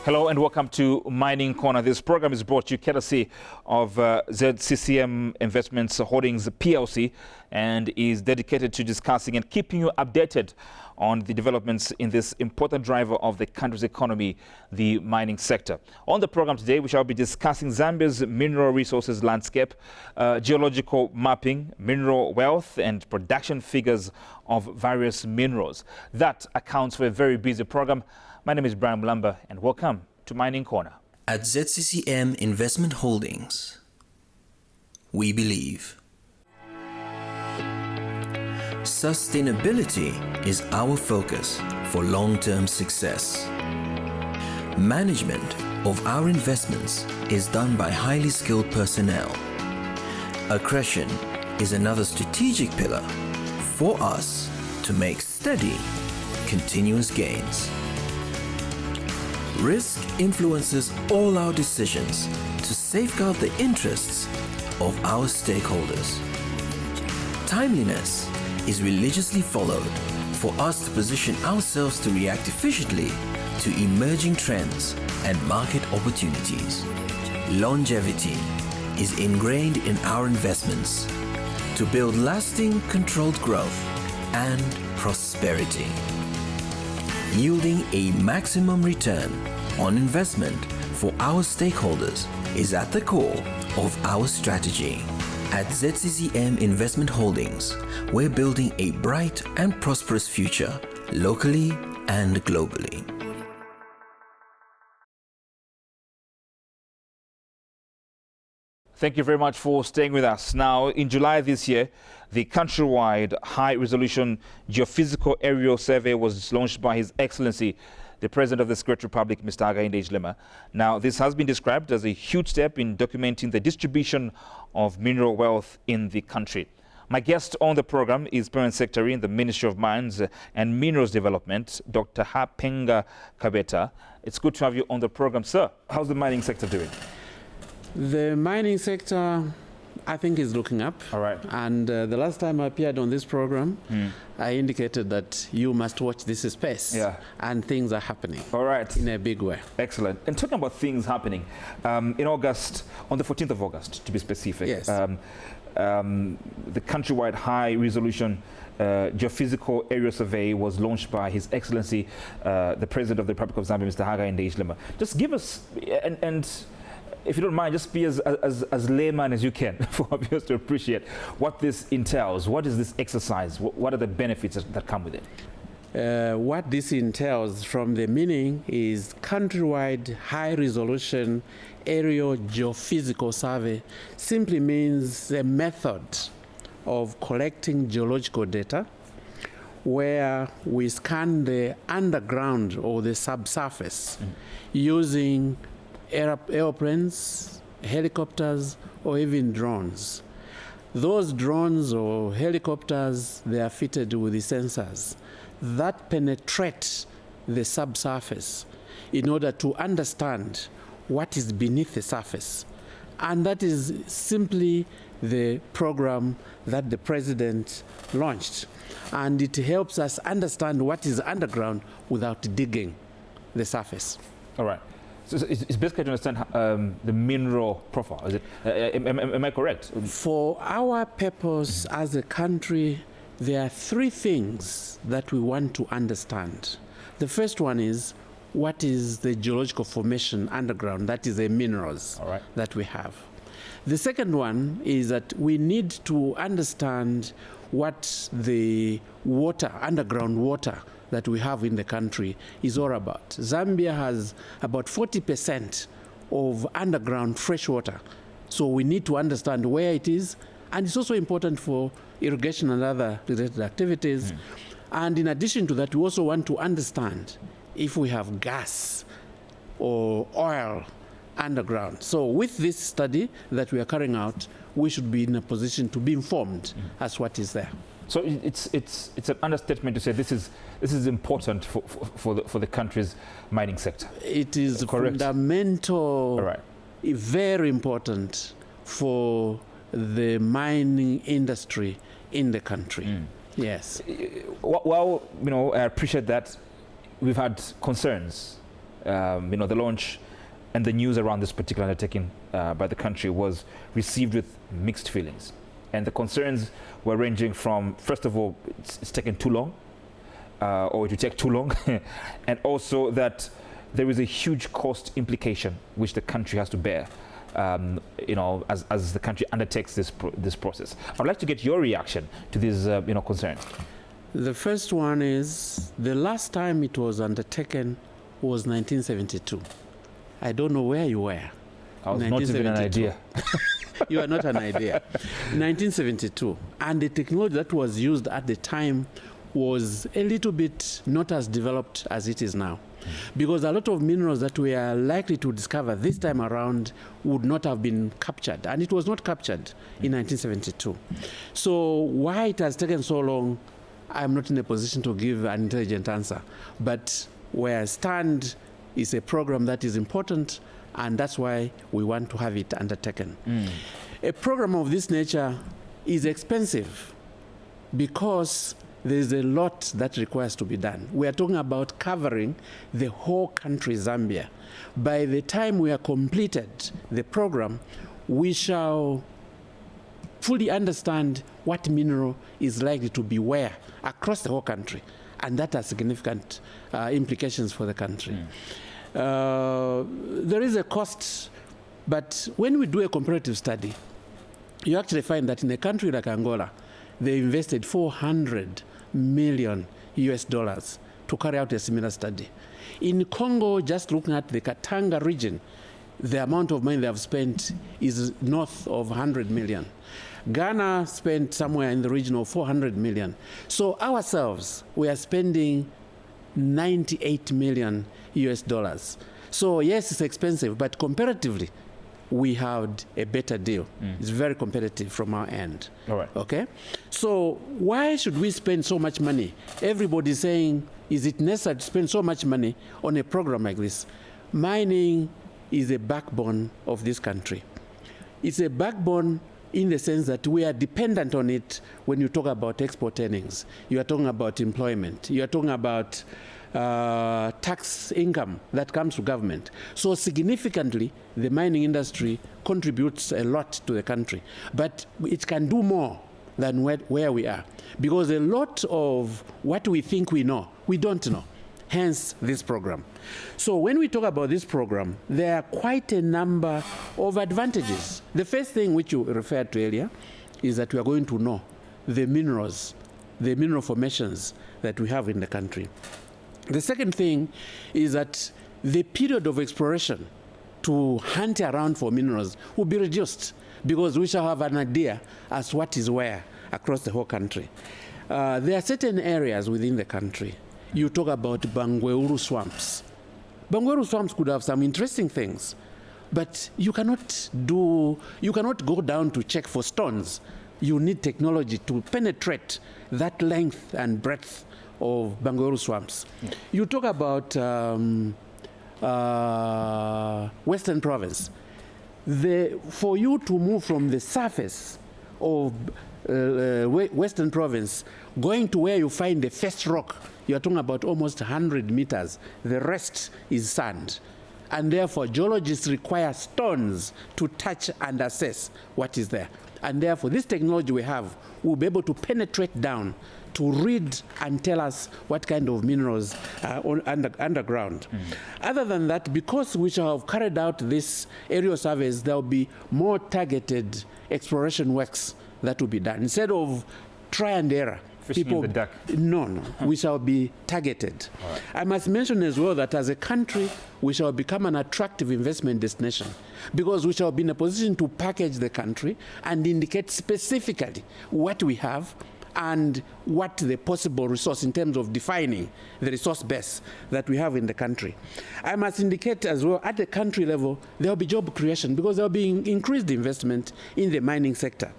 Hello and welcome to Mining Corner. This program is brought to you courtesy of ZCCM Investments Holdings PLC and is dedicated to discussing and keeping you updated on the developments in this important driver of the country's economy, the mining sector. On the program today, we shall be discussing Zambia's mineral resources landscape, geological mapping, mineral wealth and production figures of various minerals. That accounts for a very busy program. My name is Brian Mulamba and welcome to Mining Corner. At ZCCM Investment Holdings, we believe sustainability is our focus for long-term success. Management of our investments is done by highly skilled personnel. Accretion is another strategic pillar for us to make steady, continuous gains. Risk influences all our decisions to safeguard the interests of our stakeholders. Timeliness is religiously followed for us to position ourselves to react efficiently to emerging trends and market opportunities. Longevity is ingrained in our investments to build lasting, controlled growth and prosperity. Yielding a maximum return on investment for our stakeholders is at the core of our strategy. At ZCCM Investment Holdings, we're building a bright and prosperous future locally and globally. Thank you very much for staying with us. Now, in July this year, the countrywide high-resolution geophysical aerial survey was launched by His Excellency, the President of the Secretary Republic, Mr. Hakainde Hichilema. Now, this has been described as a huge step in documenting the distribution of mineral wealth in the country. My guest on the program is Permanent Secretary in the Ministry of Mines and Minerals Development, Dr. Hapenga Kabeta. It's good to have you on the program, sir. How's the mining sector doing? The mining sector, I think, is looking up. All right. And the last time I appeared on this program, I indicated that you must watch this space. Yeah. And things are happening. All right. In a big way. Excellent. And talking about things happening, in August, on the 14th of August, to be specific, yes. The countrywide high-resolution geophysical aerial survey was launched by His Excellency, the President of the Republic of Zambia, Mr. Hakainde Hichilema. Just give us, and if you don't mind, just be as layman as you can for our viewers to appreciate what this entails. What is this exercise? What are the benefits that come with it? What this entails from the meaning is countrywide high-resolution aerial geophysical survey simply means a method of collecting geological data where we scan the underground or the subsurface using airplanes, helicopters, or even drones. Those drones or helicopters, they are fitted with the sensors that penetrate the subsurface in order to understand what is beneath the surface. And that is simply the program that the President launched. And it helps us understand what is underground without digging the surface. All right. So it's basically to understand the mineral profile. Is it? Am I correct? For our purpose as a country, there are three things that we want to understand. The first one is what is the geological formation underground, that is the minerals that we have. The second one is that we need to understand what the water, underground water, that we have in the country is all about. Zambia has about 40% of underground fresh water. So we need to understand where it is. And it's also important for irrigation and other related activities. And in addition to that, we also want to understand if we have gas or oil underground. So with this study that we are carrying out, we should be in a position to be informed as what is there. So it's an understatement to say this is important for the country's mining sector. It is correct? Fundamental, very important for the mining industry in the country. Yes. Well, I appreciate that we've had concerns the launch and the news around this particular undertaking by the country was received with mixed feelings. And the concerns were ranging from, first of all, it's taken too long, or it will take too long, and also that there is a huge cost implication which the country has to bear, as the country undertakes this process. I'd like to get your reaction to these, concerns. The first one is the last time it was undertaken was 1972. I don't know where you were. I was not even an idea. You are not an idea. 1972. And the technology that was used at the time was a little bit not as developed as it is now. Because a lot of minerals that we are likely to discover this time around would not have been captured. And it was not captured in 1972. So why it has taken so long, I'm not in a position to give an intelligent answer. But where I stand is a program that is important, and that's why we want to have it undertaken. A program of this nature is expensive because there is a lot that requires to be done. We are talking about covering the whole country, Zambia. By the time we are completed the program, we shall fully understand what mineral is likely to be where across the whole country, and that has significant implications for the country. There is a cost, but when we do a comparative study, you actually find that in a country like Angola, they invested $400 million to carry out a similar study. In Congo, just looking at the Katanga region, the amount of money they have spent is north of 100 million. Ghana spent somewhere in the region of 400 million. So ourselves, we are spending $98 million. So yes, it's expensive, but comparatively, we had a better deal. It's very competitive from our end. All right. Okay? So why should we spend so much money? Everybody's saying, is it necessary to spend so much money on a program like this? Mining is a backbone of this country. It's a backbone in the sense that we are dependent on it when you talk about export earnings. You are talking about employment. You are talking about tax income that comes to government. So significantly, the mining industry contributes a lot to the country. But it can do more than where we are. Because a lot of what we think we know, we don't know. Hence this program. So when we talk about this program, there are quite a number of advantages. The first thing which you referred to earlier is that we are going to know the minerals, the mineral formations that we have in the country. The second thing is that the period of exploration to hunt around for minerals will be reduced because we shall have an idea as to what is where across the whole country. There are certain areas within the country. You talk about Bangweuru swamps. Bangweuru swamps could have some interesting things, but you cannot go down to check for stones. You need technology to penetrate that length and breadth of Bangweuru swamps. You talk about Western Province. For you to move from the surface of Western Province, going to where you find the first rock, you are talking about almost 100 meters. The rest is sand. And therefore, geologists require stones to touch and assess what is there. And therefore, this technology we have will be able to penetrate down to read and tell us what kind of minerals are underground. Other than that, because we shall have carried out this aerial surveys, there will be more targeted exploration works that will be done. Instead of try and error, fishing in the dark. No, we shall be targeted. Right. I must mention as well that as a country, we shall become an attractive investment destination because we shall be in a position to package the country and indicate specifically what we have and what the possible resource in terms of defining the resource base that we have in the country. I must indicate as well at the country level, there will be job creation because there will be increased investment in the mining sector.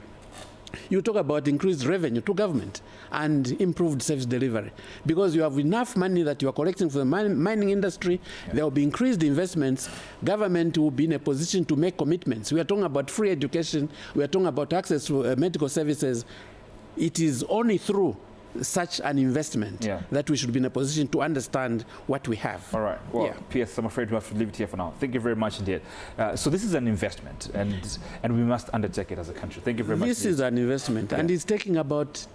You talk about increased revenue to government and improved service delivery. Because you have enough money that you are collecting for the mining industry, there will be increased investments. Government will be in a position to make commitments. We are talking about free education. We are talking about access to medical services. It is only through such an investment that we should be in a position to understand what we have. All right. Well, P.S., I'm afraid we have to leave it here for now. Thank you very much indeed. So this is an investment, and we must undertake it as a country. Thank you very much. This is an investment, and it's taking about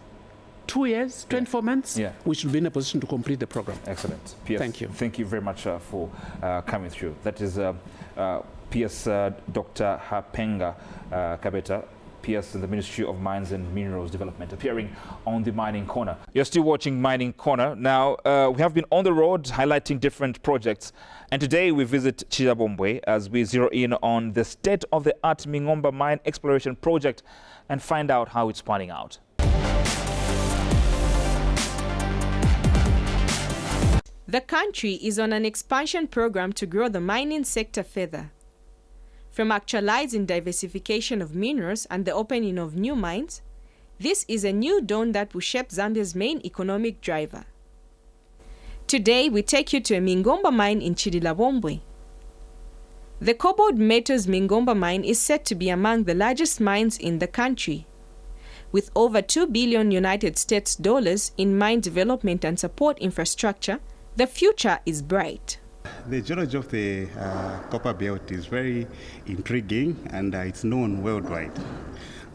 2 years, 24 months. We should be in a position to complete the program. Excellent. P.S., thank you. Thank you very much for coming through. That is P.S. Dr. Hapenga Kabeta, PS in the Ministry of Mines and Minerals Development, appearing on the Mining Corner. You're still watching Mining Corner. Now, we have been on the road highlighting different projects, and today we visit Chidabombwe as we zero in on the state-of-the-art Mingomba Mine Exploration Project and find out how it's panning out. The country is on an expansion program to grow the mining sector further. From actualizing diversification of minerals and the opening of new mines, this is a new dawn that will shape Zambia's main economic driver. Today, we take you to a Mingomba mine in Chidilabombwe. The cobalt metals Mingomba mine is said to be among the largest mines in the country. With over $2 billion United States dollars in mine development and support infrastructure, the future is bright. The geology of the copper belt is very intriguing, and it's known worldwide.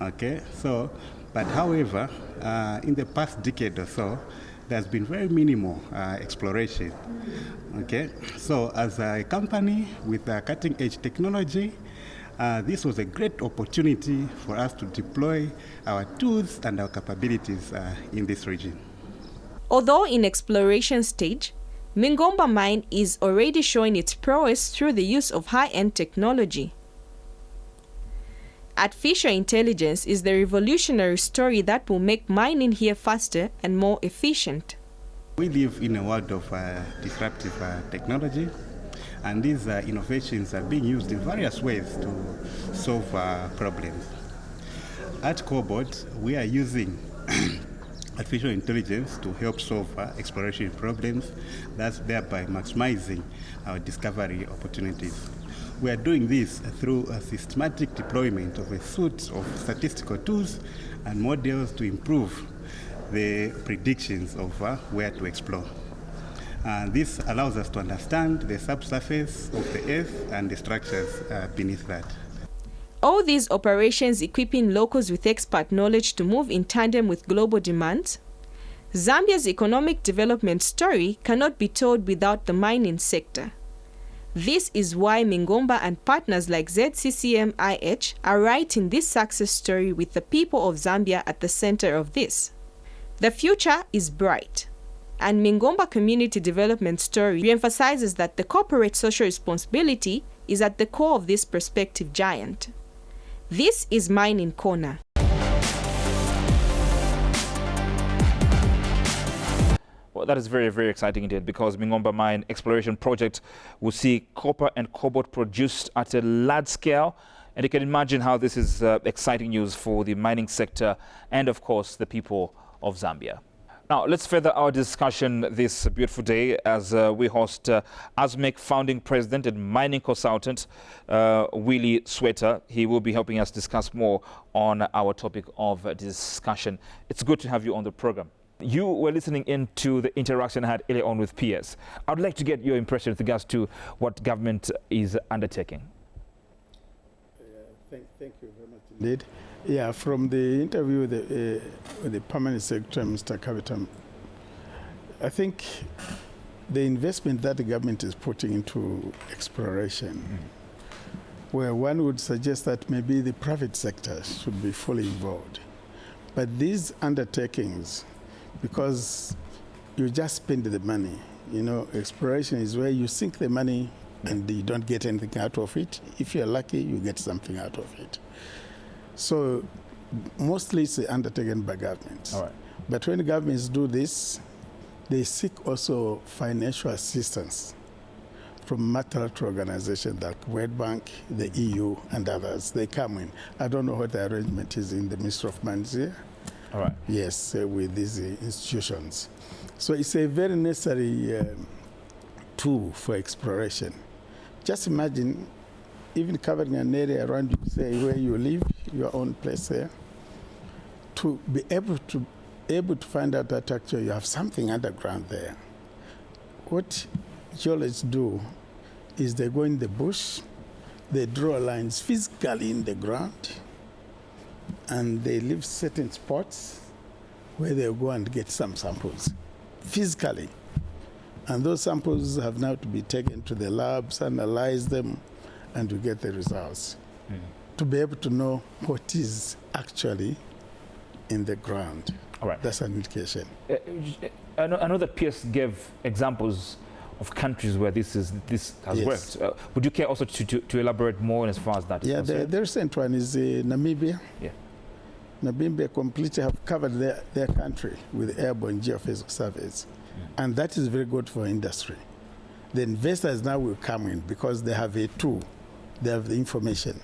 Okay, so, but however, in the past decade or so, there's been very minimal exploration. Okay, so as a company with cutting-edge technology, this was a great opportunity for us to deploy our tools and our capabilities in this region. Although in exploration stage, Mingomba mine is already showing its prowess through the use of high-end technology. Artificial intelligence is the revolutionary story that will make mining here faster and more efficient. We live in a world of disruptive technology, and these innovations are being used in various ways to solve problems. At Cobalt, we are using artificial intelligence to help solve exploration problems, thus thereby maximizing our discovery opportunities. We are doing this through a systematic deployment of a suite of statistical tools and models to improve the predictions of where to explore. This allows us to understand the subsurface of the Earth and the structures beneath that. All these operations equipping locals with expert knowledge to move in tandem with global demands. Zambia's economic development story cannot be told without the mining sector. This is why Mingomba and partners like ZCCM-IH are writing this success story with the people of Zambia at the center of this. The future is bright, and Mingomba community development story reemphasizes that the corporate social responsibility is at the core of this prospective giant. This is Mining Corner. Well, that is very, very exciting indeed, because Mingomba Mine Exploration Project will see copper and cobalt produced at a large scale. And you can imagine how this is exciting news for the mining sector and, of course, the people of Zambia. Now, let's further our discussion this beautiful day as we host ASMEC founding president and mining consultant, Willie Sweater. He will be helping us discuss more on our topic of discussion. It's good to have you on the program. You were listening into the interaction I had earlier on with PS. I'd like to get your impression with regards to what government is undertaking. Thank you very much indeed. Yeah, from the interview with the Permanent Secretary, Mr. Kavitam, I think the investment that the government is putting into exploration, where one would suggest that maybe the private sector should be fully involved. But these undertakings, because you just spend the money, you know, exploration is where you sink the money and you don't get anything out of it. If you're lucky, you get something out of it. So mostly it's undertaken by governments. All right. But when governments do this, they seek also financial assistance from multilateral organizations like World Bank, the EU, and others. They come in. I don't know what the arrangement is in the Ministry of Mines here. All right. Yes, with these institutions. So it's a very necessary tool for exploration. Just imagine even covering an area around you, say where you live, your own place there, to be able to able to find out that actually you have something underground there. What geologists do is they go in the bush, they draw lines physically in the ground, and they leave certain spots where they'll go and get some samples physically. And those samples have now to be taken to the labs, analyze them, and to get the results. To be able to know what is actually in the ground. All right. That's an indication. I know that Pierce gave examples of countries where this has Yes. worked. Would you care also to elaborate more as far as that is Yeah, concerned? the recent one is Namibia. Yeah. Namibia completely have covered their country with airborne geophysical surveys. And that is very good for industry. The investors now will come in because they have a tool, they have the information,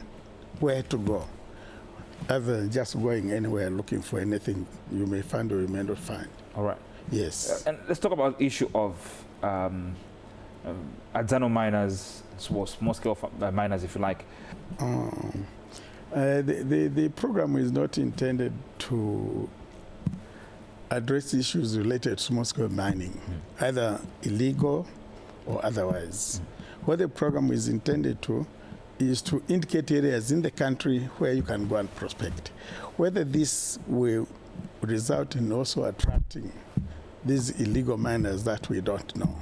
where to go, other than just going anywhere looking for anything you may find or you may not find. All right. Yes. And let's talk about the issue of artisanal miners, small-scale miners, if you like. The program is not intended to address issues related to small-scale mining, either illegal or otherwise. What the program is intended to is to indicate areas in the country where you can go and prospect. Whether this will result in also attracting these illegal miners, that we don't know.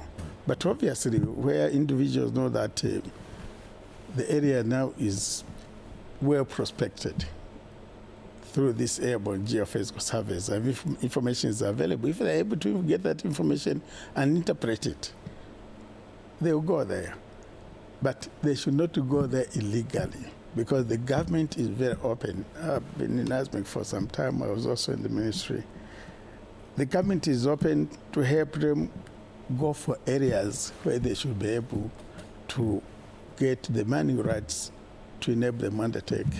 But obviously, where individuals know that the area now is well prospected through this airborne geophysical surveys, and if information is available, if they're able to get that information and interpret it, they will go there. But they should not go there illegally, because the government is very open. I've been in ASMIC for some time. I was also in the ministry. The government is open to help them go for areas where they should be able to get the mining rights to enable them undertake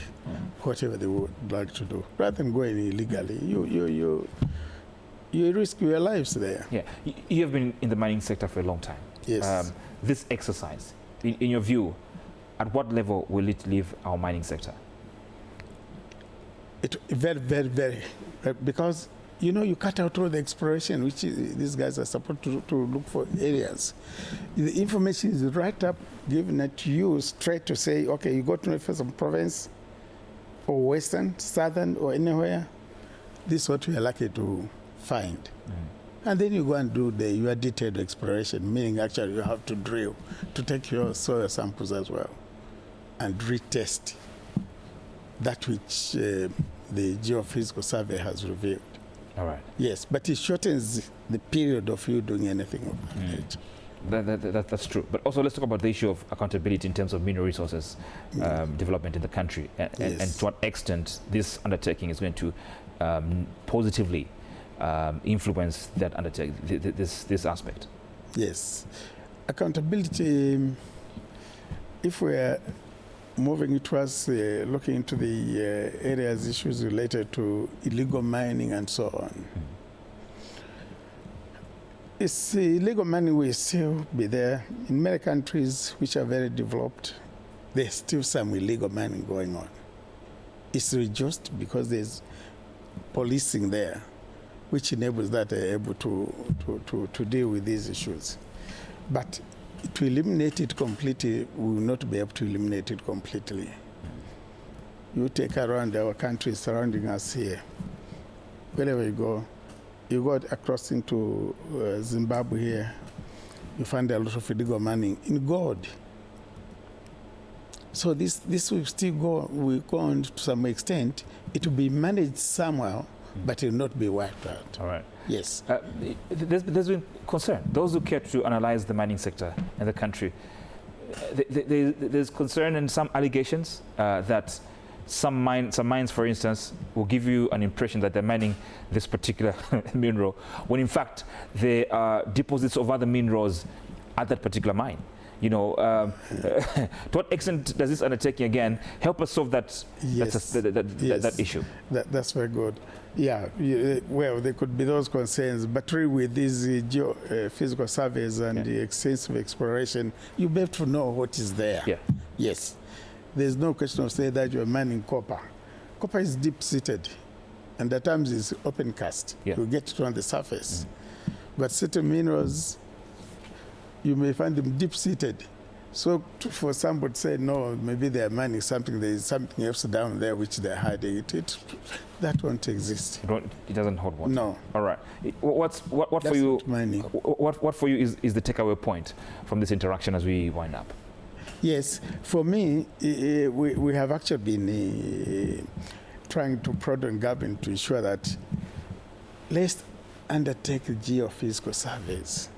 whatever they would like to do, rather than going illegally. You risk your lives there. Yeah, you have been in the mining sector for a long time. Yes. This exercise, in your view, at what level will it leave our mining sector? It very, very, very, because you cut out all the exploration, which these guys are supposed to look for areas. The information is right up given it to you straight to say, okay, you go to Northern Province, or Western, Southern, or anywhere. This is what we are lucky to find. And then you go and do your detailed exploration, meaning actually you have to drill to take your soil samples as well and retest that which the geophysical survey has revealed. All right. Yes, but it shortens the period of you doing anything of nature. That's true. But also let's talk about the issue of accountability in terms of mineral resources development in the country, and to what extent this undertaking is going to positively influence that undertaking, this aspect. Yes. Accountability, if we're moving towards looking into the areas, issues related to illegal mining and so on. It's illegal mining will still be there. In many countries which are very developed, there's still some illegal mining going on. It's reduced because there's policing there, which enables that they're able to deal with these issues. But to eliminate it completely, we will not be able to eliminate it completely. You take around our countries surrounding us here, wherever you go across into Zimbabwe here, you find a lot of illegal mining in gold. So this will still will go on to some extent. It will be managed somehow, but it will not be wiped out. All right. Yes. There's been concern. Those who care to analyze the mining sector in the country, there's concern and some allegations that some mines, for instance, will give you an impression that they're mining this particular mineral, when in fact there are deposits of other minerals at that particular mine. To what extent does this undertaking again help us solve that? Yes. That issue? That's very good. Yeah. Well, there could be those concerns, but really with these geophysical surveys and the extensive exploration, you have to know what is there. Yeah. Yes. There's no question of saying that you're mining copper. Copper is deep-seated, and at times it's open cast. Yeah. You get it on the surface. But certain minerals, you may find them deep-seated. So for somebody to say, no, maybe they're mining something, there is something else down there which they're hiding, that won't exist. It doesn't hold water? No. All right. What That's for you? not mining. What for you is the takeaway point from this interaction as we wind up? Yes, for me, we have actually been trying to prod on government to ensure that let's undertake geophysical surveys,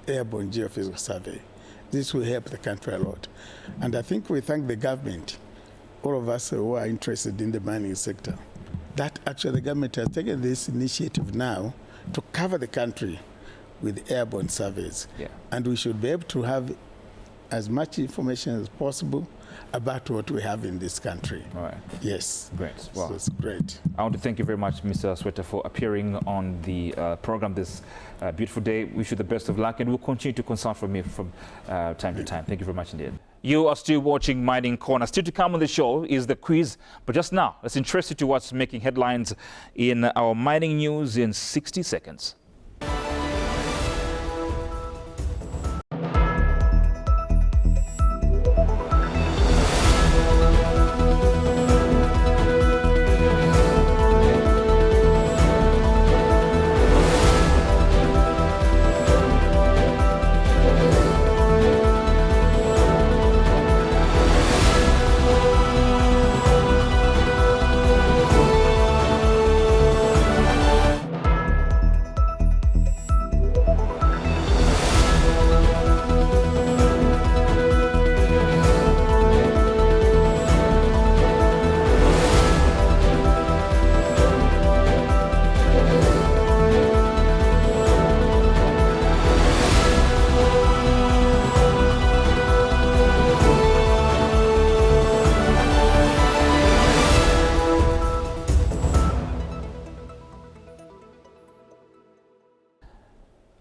airborne geophysical survey. This will help the country a lot. And I think we thank the government, all of us who are interested in the mining sector, that actually the government has taken this initiative now to cover the country with airborne surveys. Yeah. And we should be able to have as much information as possible about what we have in this country. All right. Yes. Great. Well, so it's great. I want to thank you very much, Mr. Sweta, for appearing on the program this beautiful day. Wish you the best of luck, and we'll continue to consult from you from time to time. Thank you very much indeed. You are still watching Mining Corner. Still to come on the show is the quiz, but just now, let's interest you to what's making headlines in our mining news in 60 seconds.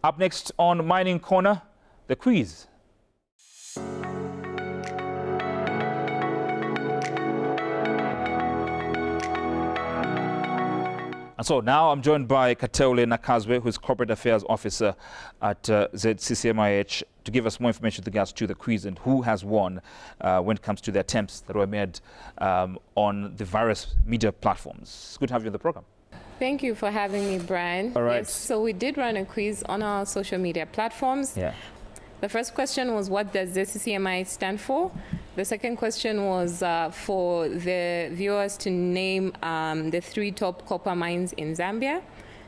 Up next on Mining Corner, the quiz. And so now I'm joined by Kateule Nakazwe, who's Corporate Affairs Officer at ZCCMIH, to give us more information with regards to the quiz and who has won when it comes to the attempts that were made on the various media platforms. It's good to have you on the program. Thank you for having me, Brian. All right. Yes, so we did run a quiz on our social media platforms. Yeah. The first question was, what does ZCCMI stand for? The second question was for the viewers to name the 3 top copper mines in Zambia.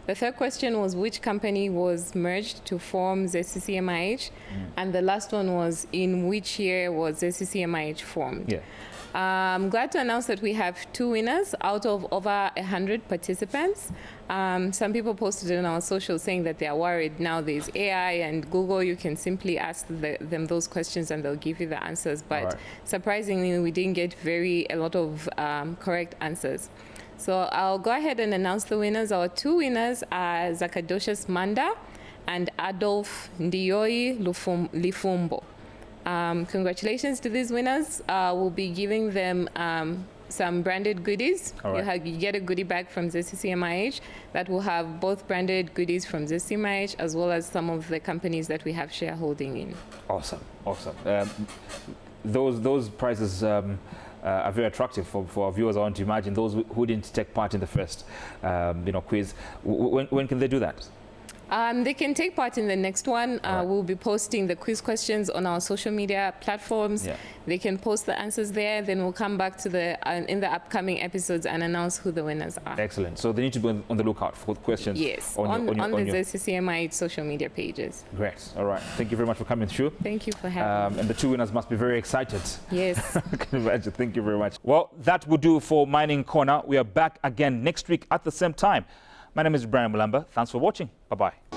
The third question was, which company was merged to form ZCCMIH? And the last one was, in which year was ZCCMIH formed? Yeah. I'm glad to announce that we have 2 winners out of over 100 participants. Some people posted on our social saying that they are worried now there's AI and Google. You can simply ask them those questions and they'll give you the answers. But surprisingly, we didn't get a lot of correct answers. So I'll go ahead and announce the winners. Our 2 winners are Zakadocious Manda and Adolf Ndioi Lifumbo. Congratulations to these winners. We'll be giving them some branded goodies. Right. You get a goodie bag from ZCCMIH that will have both branded goodies from ZCCMIH as well as some of the companies that we have shareholding in. Awesome, awesome. Those prizes are very attractive for our viewers. I want to imagine those who didn't take part in the first quiz. When can they do that? They can take part in the next one. We'll be posting the quiz questions on our social media platforms. Yeah. They can post the answers there. Then we'll come back to in the upcoming episodes and announce who the winners are. Excellent. So they need to be on the lookout for questions. Yes, on the ZCCMI social media pages. Great. All right. Thank you very much for coming through. Thank you for having me. And the 2 winners must be very excited. Yes. I can imagine. Thank you very much. Well, that will do for Mining Corner. We are back again next week at the same time. My name is Brian Mulamba. Thanks for watching. Bye-bye.